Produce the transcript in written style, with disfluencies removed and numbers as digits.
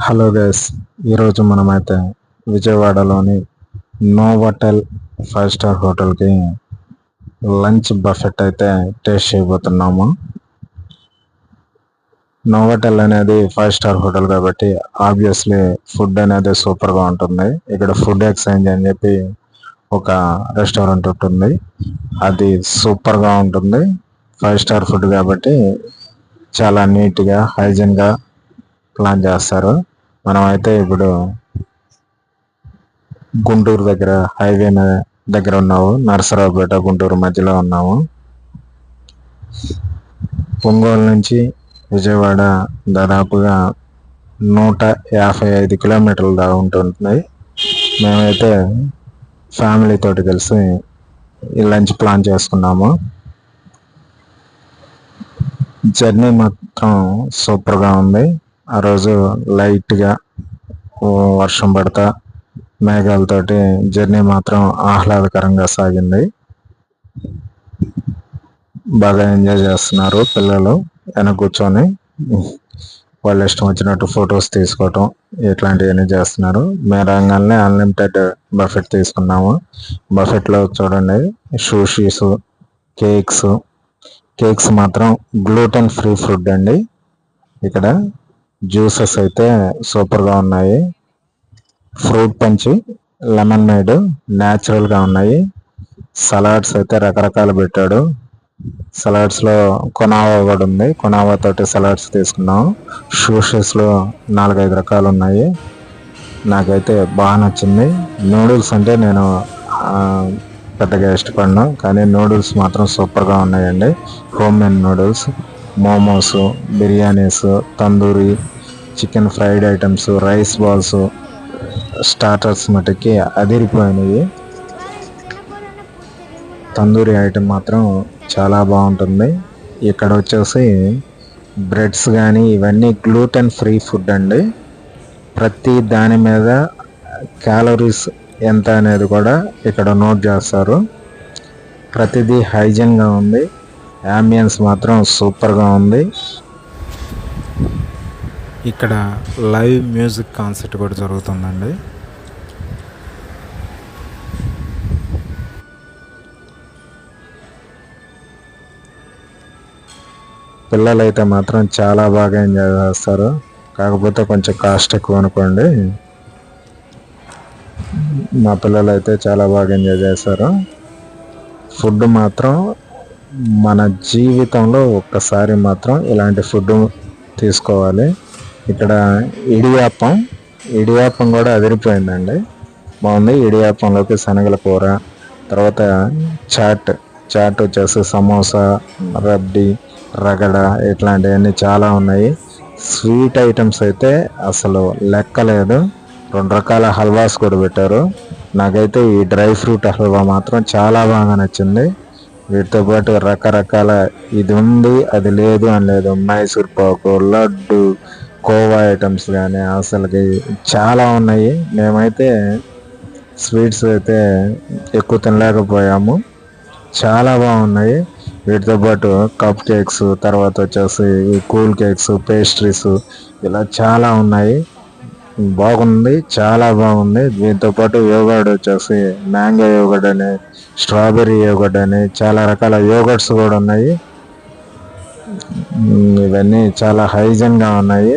Hello guys, ఈరోజు మనమైతే విజయవాడలోని నోవాటెల్ 5 స్టార్ హోటల్కి లంచ్ బఫెట్ అయితే టేస్ట్ చేయబోతున్నాము. నోవాటెల్ అనేది 5 స్టార్ హోటల్ కాబట్టి ఆబ్వియస్లీ ఫుడ్ అనేది సూపర్గా ఉంటుంది. ఇక్కడ ఫుడ్ ఎక్స్చేంజ్ అని చెప్పి ఒక రెస్టారెంట్ ఉంటుంది, అది సూపర్గా ఉంటుంది. 5 స్టార్ ఫుడ్ కాబట్టి చాలా నీట్గా హైజీన్గా ప్లాన్ చేస్తారు. మనం అయితే ఇప్పుడు గుంటూరు దగ్గర హైవే దగ్గర ఉన్నాము. నరసరావుపేట గుంటూరు మధ్యలో ఉన్నాము. ఒంగోలు నుంచి విజయవాడ దాదాపుగా 155 కిలోమీటర్ల దాకా ఉంటుంది. మేమైతే ఫ్యామిలీ తోటి కలిసి ఈ లంచ్ ప్లాన్ చేసుకున్నాము. జర్నీ మాత్రం సూపర్గా ఉంది. ఆ రోజు లైట్గా వర్షం పడతా మేఘాలతోటి జర్నీ మాత్రం ఆహ్లాదకరంగా సాగింది. బాగా ఎంజాయ్ చేస్తున్నారు పిల్లలు వెనక కూర్చొని. వాళ్ళు ఇష్టం వచ్చినట్టు ఫొటోస్ తీసుకోవటం ఇట్లాంటివన్నీ చేస్తున్నారు. మేము రంగాల్ని అన్లిమిటెడ్ బఫెట్ తీసుకున్నాము. బఫెట్లో చూడండి, సూషీస్, కేక్స్ మాత్రం గ్లూటెన్ ఫ్రీ ఫుడ్ అండి. ఇక్కడ జ్యూసెస్ అయితే సూపర్గా ఉన్నాయి. ఫ్రూట్ పంచ్, లెమన్ మేడ్ న్యాచురల్గా ఉన్నాయి. సలాడ్స్ అయితే రకరకాలు పెట్టాడు. సలాడ్స్లో కొనావా కూడా ఉంది. కొనావా తోటి సలాడ్స్ తీసుకున్నాం. షూషెస్లో 4-5 రకాలు ఉన్నాయి. నాకైతే బాగా నచ్చింది. నూడిల్స్ అంటే నేను పెద్దగా ఇష్టపడను, కానీ నూడిల్స్ మాత్రం సూపర్గా ఉన్నాయండి. Home made noodles, momos, biryanis, tandoori chicken fried items, rice balls, starters మటుకి అదిరిపోయినాయి. తందూరి ఐటమ్ మాత్రం చాలా బాగుంటుంది. ఇక్కడ వచ్చేసి బ్రెడ్స్ కానీ ఇవన్నీ గ్లూటెన్ ఫ్రీ ఫుడ్ అండి. ప్రతి దాని మీద క్యాలరీస్ ఎంత అనేది కూడా ఇక్కడ నోట్ చేస్తారు. ప్రతిదీ హైజీన్గా ఉంది. యాంబియన్స్ మాత్రం సూపర్గా ఉంది. ఇక్కడ లైవ్ మ్యూజిక్ కాన్సర్ట్ కూడా జరుగుతుందండి. పిల్లలైతే మాత్రం చాలా బాగా ఎంజాయ్ చేస్తారు. కాకపోతే కొంచెం కాస్ట్ ఎక్కువ అనుకోండి. మా పిల్లలు అయితే చాలా బాగా ఎంజాయ్ చేస్తారు. ఫుడ్ మాత్రం మన జీవితంలో ఒక్కసారి మాత్రం ఇలాంటి ఫుడ్ తీసుకోవాలి. ఇక్కడ ఇడియాప్పం కూడా అదిరిపోయిందండి, బాగుంది. ఇడియాప్పంలోకి శనగల కూర, తర్వాత చాట్ వచ్చేసి సమోసా, రబ్డీ, రగడ ఇట్లాంటివన్నీ చాలా ఉన్నాయి. స్వీట్ ఐటమ్స్ అయితే అసలు లెక్కలేదు. 2 రకాల హల్వాస్ కూడా పెట్టారు. నాకైతే ఈ డ్రై ఫ్రూట్ హల్వా మాత్రం చాలా బాగా నచ్చింది. వీటితో పాటు రకరకాల ఇది ఉంది అది లేదు అని లేదు, మైసూర్ పాకు, లడ్డు, కోవా ఐటమ్స్ కానీ అసలుకి చాలా ఉన్నాయి. మేమైతే స్వీట్స్ అయితే ఎక్కువ తినలేకపోయాము, చాలా బాగున్నాయి. వీటితో పాటు కప్ కేక్స్, తర్వాత వచ్చేసి కూల్ కేక్స్, పేస్ట్రీస్ ఇలా చాలా ఉన్నాయి. బాగుంది, చాలా బాగుంది. దీంతో పాటు యోగర్ట్ వచ్చేసి మ్యాంగో యోగర్ట్ అని, స్ట్రాబెర్రీ యోగర్ట్ అని చాలా రకాల యోగర్ట్స్ కూడా ఉన్నాయి. ఇవన్నీ చాలా హైజీన్గా ఉన్నాయి.